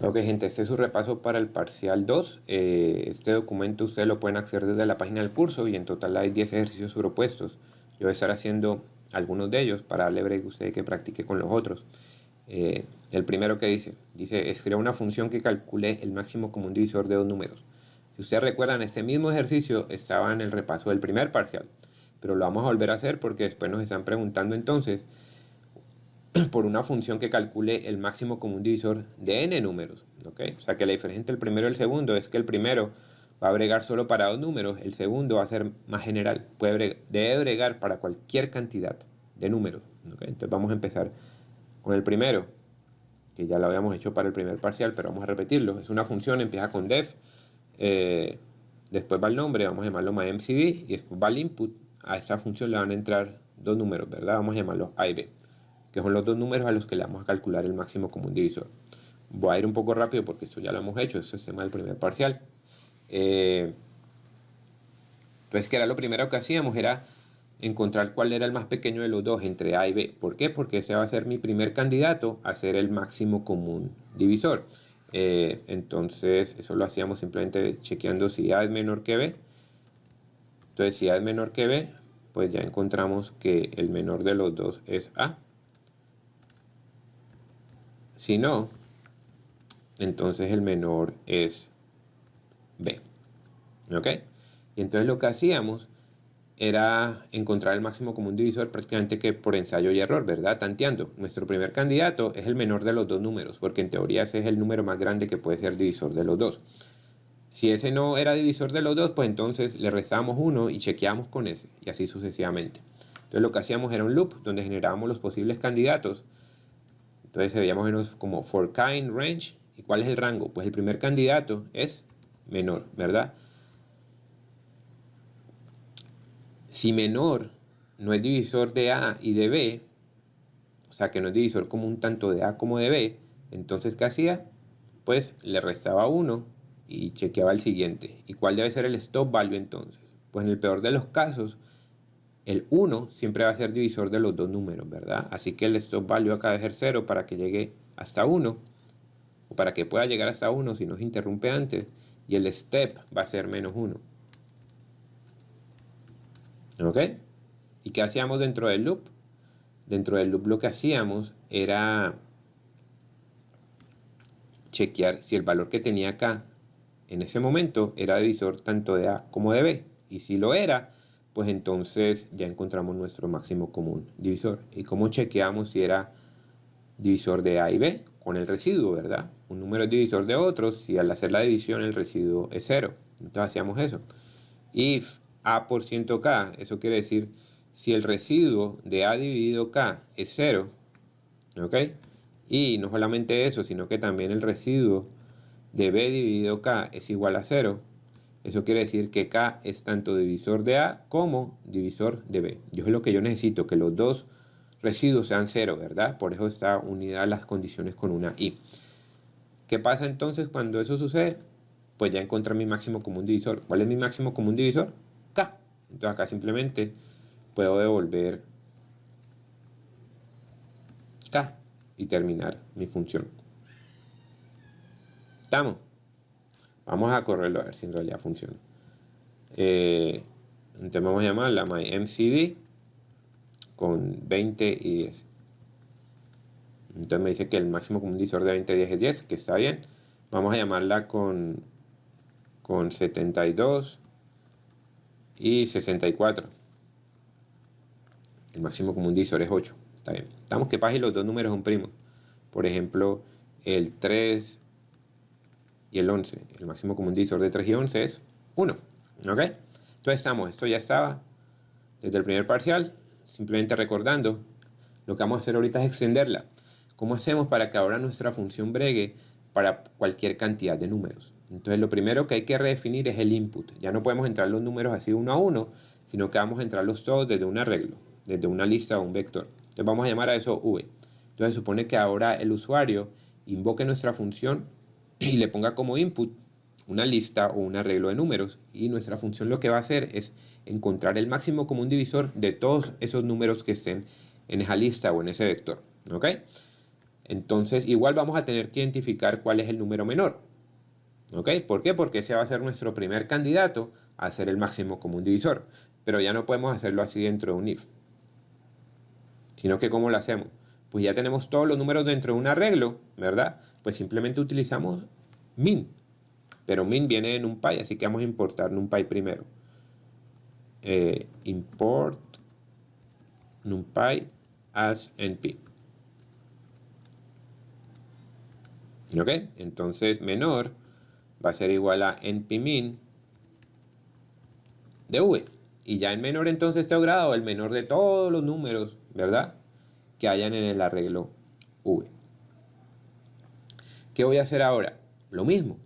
Ok, gente, este es su repaso para el parcial 2. Este documento ustedes lo pueden acceder desde la página del curso y en total hay 10 ejercicios propuestos. Yo voy a estar haciendo algunos de ellos para darle break a usted que practique con los otros. El primero que dice, escriba una función que calcule el máximo común divisor de dos números. Si ustedes recuerdan, este mismo ejercicio estaba en el repaso del primer parcial, pero lo vamos a volver a hacer porque después nos están preguntando entonces por una función que calcule el máximo común divisor de n números, ¿ok? O sea que la diferencia entre el primero y el segundo es que el primero va a bregar solo para dos números, el segundo va a ser más general, debe bregar para cualquier cantidad de números, ¿ok? Entonces vamos a empezar con el primero, que ya lo habíamos hecho para el primer parcial, pero vamos a repetirlo. Es una función, empieza con def, después va el nombre, vamos a llamarlo myMCD, y después va el input. A esta función le van a entrar dos números, ¿verdad? Vamos a llamarlos a y b, que son los dos números a los que le vamos a calcular el máximo común divisor. Voy a ir un poco rápido porque esto ya lo hemos hecho, esto es tema del primer parcial. Entonces, que era lo primero que hacíamos, era encontrar cuál era el más pequeño de los dos entre A y B. ¿Por qué? Porque ese va a ser mi primer candidato a ser el máximo común divisor. Entonces, eso lo hacíamos simplemente chequeando si A es menor que B. Entonces, si A es menor que B, pues ya encontramos que el menor de los dos es A. Si no, entonces el menor es B. ¿Ok? Y entonces lo que hacíamos era encontrar el máximo común divisor prácticamente que por ensayo y error, ¿verdad? Tanteando. Nuestro primer candidato es el menor de los dos números, porque en teoría ese es el número más grande que puede ser divisor de los dos. Si ese no era divisor de los dos, pues entonces le restábamos uno y chequeamos con ese, y así sucesivamente. Entonces lo que hacíamos era un loop donde generábamos los posibles candidatos. Entonces veíamos como for kind, range. ¿Y cuál es el rango? Pues el primer candidato es menor, ¿verdad? Si menor no es divisor de A y de B, o sea que no es divisor común tanto de A como de B, entonces ¿qué hacía? Pues le restaba 1 y chequeaba el siguiente. ¿Y cuál debe ser el stop value entonces? Pues en el peor de los casos, el 1 siempre va a ser divisor de los dos números, ¿verdad? Así que el stop value acá debe ser 0 para que llegue hasta 1, o para que pueda llegar hasta 1 si no se interrumpe antes, y el step va a ser menos 1. ¿Ok? ¿Y qué hacíamos dentro del loop? Dentro del loop lo que hacíamos era chequear si el valor que tenía acá en ese momento era divisor tanto de A como de B. Y si lo era, pues entonces ya encontramos nuestro máximo común divisor. ¿Y cómo chequeamos si era divisor de A y B? Con el residuo, ¿verdad? Un número es divisor de otro si al hacer la división el residuo es 0. Entonces hacíamos eso. If A%K, eso quiere decir si el residuo de A dividido K es 0, ¿ok? Y no solamente eso, sino que también el residuo de B dividido K es igual a 0. Eso quiere decir que K es tanto divisor de A como divisor de B. Yo es lo que yo necesito, que los dos residuos sean 0, ¿verdad? Por eso está unida las condiciones con una I. ¿Qué pasa entonces cuando eso sucede? Pues ya encontré mi máximo común divisor. ¿Cuál es mi máximo común divisor? K. Entonces acá simplemente puedo devolver K y terminar mi función. ¿Estamos? Vamos a correrlo a ver si en realidad funciona. Entonces vamos a llamarla myMCD con 20 y 10. Entonces me dice que el máximo común divisor de 20 y 10 es 10, que está bien. Vamos a llamarla con 72 y 64. El máximo común divisor es 8. Está bien. Estamos que pasa y los dos números son primos. Por ejemplo, el 3 y el 11. El máximo común divisor de 3 y 11 es 1. ¿Ok? Entonces esto ya estaba desde el primer parcial. Simplemente recordando, lo que vamos a hacer ahorita es extenderla. ¿Cómo hacemos para que ahora nuestra función bregue para cualquier cantidad de números? Entonces lo primero que hay que redefinir es el input. Ya no podemos entrar los números así uno a uno, sino que vamos a entrarlos todos desde un arreglo, desde una lista o un vector. Entonces vamos a llamar a eso v. Entonces supone que ahora el usuario invoque nuestra función y le ponga como input una lista o un arreglo de números, y nuestra función lo que va a hacer es encontrar el máximo común divisor de todos esos números que estén en esa lista o en ese vector. ¿Ok? Entonces, igual vamos a tener que identificar cuál es el número menor. ¿Ok? ¿Por qué? Porque ese va a ser nuestro primer candidato a ser el máximo común divisor. Pero ya no podemos hacerlo así dentro de un if. Sino que ¿cómo lo hacemos? Pues ya tenemos todos los números dentro de un arreglo, ¿verdad? Pues simplemente utilizamos min. Pero min viene de NumPy, así que vamos a importar NumPy primero. Import NumPy as NP. ¿Ok? Entonces menor va a ser igual a npmin de v. Y ya en menor entonces tengo grado el menor de todos los números, ¿verdad? Que hayan en el arreglo v. ¿Qué voy a hacer ahora? Lo mismo.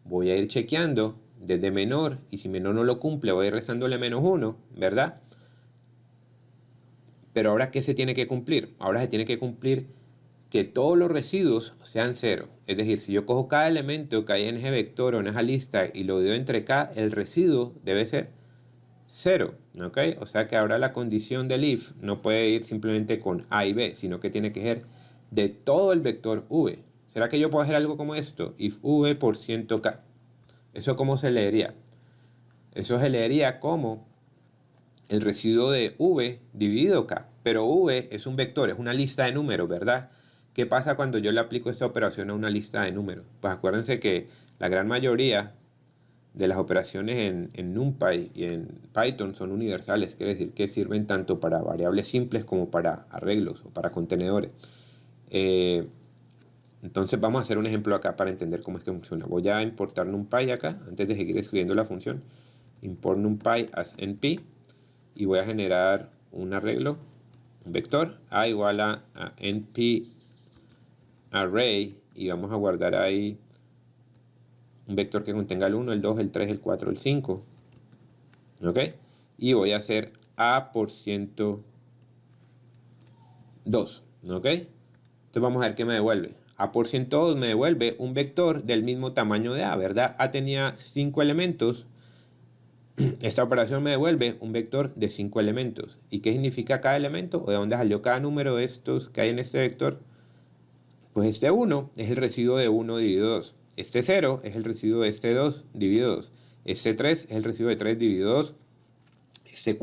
Voy a ir chequeando desde menor, y si menor no lo cumple voy a ir restándole -1, ¿verdad? Pero ahora, ¿qué se tiene que cumplir? Ahora se tiene que cumplir que todos los residuos sean 0. Es decir, si yo cojo cada elemento que hay en ese vector o en esa lista y lo divido entre k, el residuo debe ser 0. ¿Ok? O sea que ahora la condición del if no puede ir simplemente con a y b, sino que tiene que ser de todo el vector v. ¿Será que yo puedo hacer algo como esto? If v por ciento k. ¿Eso cómo se leería? Eso se leería como el residuo de v dividido k. Pero v es un vector, es una lista de números, ¿verdad? ¿Qué pasa cuando yo le aplico esta operación a una lista de números? Pues acuérdense que la gran mayoría de las operaciones en NumPy y en Python son universales, quiere decir que sirven tanto para variables simples como para arreglos o para contenedores. Entonces vamos a hacer un ejemplo acá para entender cómo es que funciona. Voy a importar NumPy acá, antes de seguir escribiendo la función. Import NumPy as np y voy a generar un arreglo, un vector, a igual a np array, y vamos a guardar ahí un vector que contenga el 1, el 2, el 3, el 4, el 5. ¿Ok? Y voy a hacer a por 102. ¿Ok? Entonces vamos a ver qué me devuelve. A por 102 me devuelve un vector del mismo tamaño de a, ¿verdad? A tenía 5 elementos. Esta operación me devuelve un vector de 5 elementos. ¿Y qué significa cada elemento? ¿O de dónde salió cada número de estos que hay en este vector? Pues este 1 es el residuo de 1 dividido 2. Este 0 es el residuo de este 2 dividido 2. Este 3 es el residuo de 3 dividido 2. Este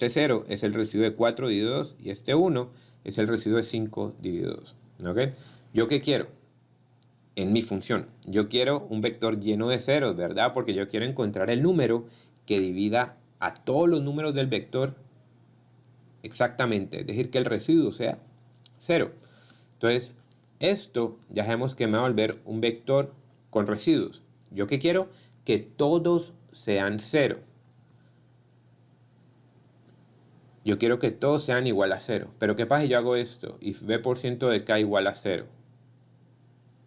0 es el residuo de 4 dividido 2. Y este 1 es el residuo de 5 dividido 2. ¿Ok? ¿Yo qué quiero? En mi función, yo quiero un vector lleno de ceros, ¿verdad? Porque yo quiero encontrar el número que divida a todos los números del vector exactamente. Es decir, que el residuo sea 0. Entonces, esto ya sabemos que me va a volver un vector con residuos. ¿Yo qué quiero? Que todos sean 0. Yo quiero que todos sean igual a 0. Pero ¿qué pasa si yo hago esto? If b por ciento de k igual a 0.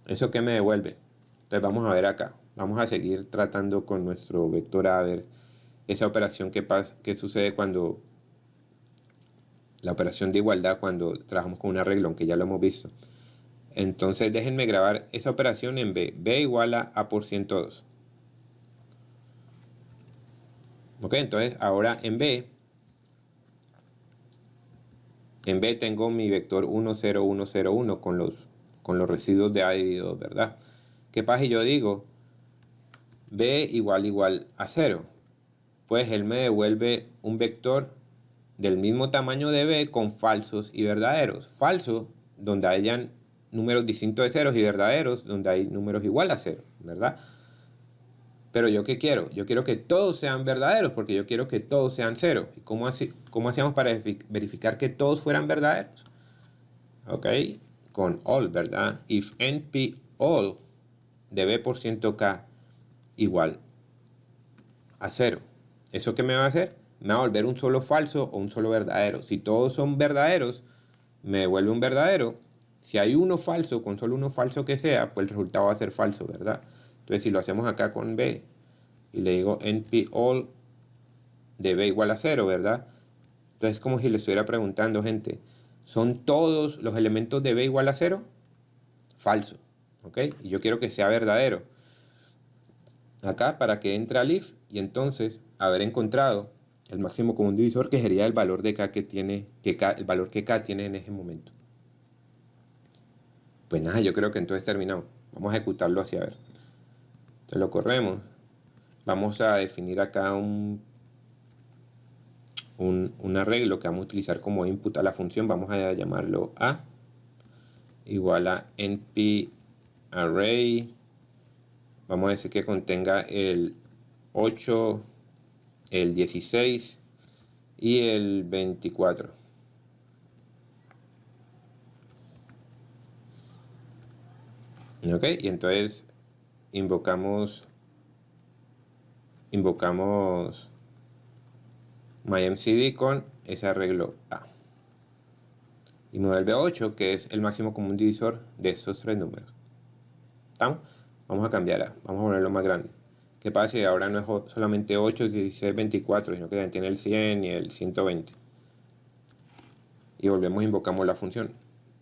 ¿Eso qué me devuelve? Entonces vamos a ver acá. Vamos a seguir tratando con nuestro vector a ver esa operación que sucede cuando la operación de igualdad cuando trabajamos con un arreglo, aunque ya lo hemos visto. Entonces déjenme grabar esa operación en b. b igual a por 102. Ok, entonces ahora en b tengo mi vector 1, 0, 1, 0, 1 con los residuos de a dividido 2, ¿verdad? ¿Qué pasa si yo digo b igual a 0? Pues él me devuelve un vector del mismo tamaño de b con falsos y verdaderos. Falsos donde hayan números distintos de ceros, y verdaderos donde hay números igual a 0, ¿verdad? Pero ¿yo qué quiero? Yo quiero que todos sean verdaderos, porque yo quiero que todos sean 0. ¿Y cómo hacíamos para verificar que todos fueran verdaderos? Ok, con all, ¿verdad? If np all de b por ciento k igual a 0. ¿Eso qué me va a hacer? Me va a volver un solo falso o un solo verdadero. Si todos son verdaderos, me devuelve un verdadero. Si hay uno falso, con solo uno falso que sea, pues el resultado va a ser falso, ¿verdad? Entonces si lo hacemos acá con b y le digo np all de b igual a 0, ¿verdad? Entonces es como si le estuviera preguntando, gente, ¿son todos los elementos de b igual a 0? Falso, ¿ok? Y yo quiero que sea verdadero. Acá para que entre al if y entonces haber encontrado el máximo común divisor, que sería el valor de k que tiene, el valor que k tiene en ese momento. Pues nada, yo creo que entonces terminamos. Vamos a ejecutarlo así, a ver. Entonces lo corremos. Vamos a definir acá un arreglo que vamos a utilizar como input a la función. Vamos a llamarlo a igual a np array. Vamos a decir que contenga el 8, el 16 y el 24. Ok, y entonces invocamos MyMCD con ese arreglo A. Y me vuelve 8, que es el máximo común divisor de estos tres números. ¿Estamos? Vamos a cambiar A, vamos a ponerlo más grande. ¿Qué pasa si ahora no es solamente 8, 16, 24, sino que también tiene el 100 y el 120? Y volvemos, invocamos la función.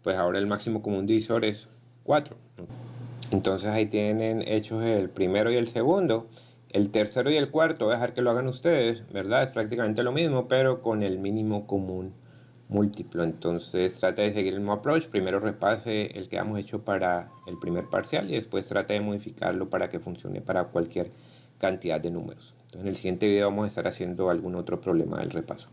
Pues ahora el máximo común divisor es 4. Entonces ahí tienen hechos el primero y el segundo. El tercero y el cuarto, voy a dejar que lo hagan ustedes, ¿verdad? Es prácticamente lo mismo, pero con el mínimo común múltiplo. Entonces trata de seguir el mismo approach. Primero repase el que hemos hecho para el primer parcial y después trata de modificarlo para que funcione para cualquier cantidad de números. Entonces en el siguiente video vamos a estar haciendo algún otro problema del repaso.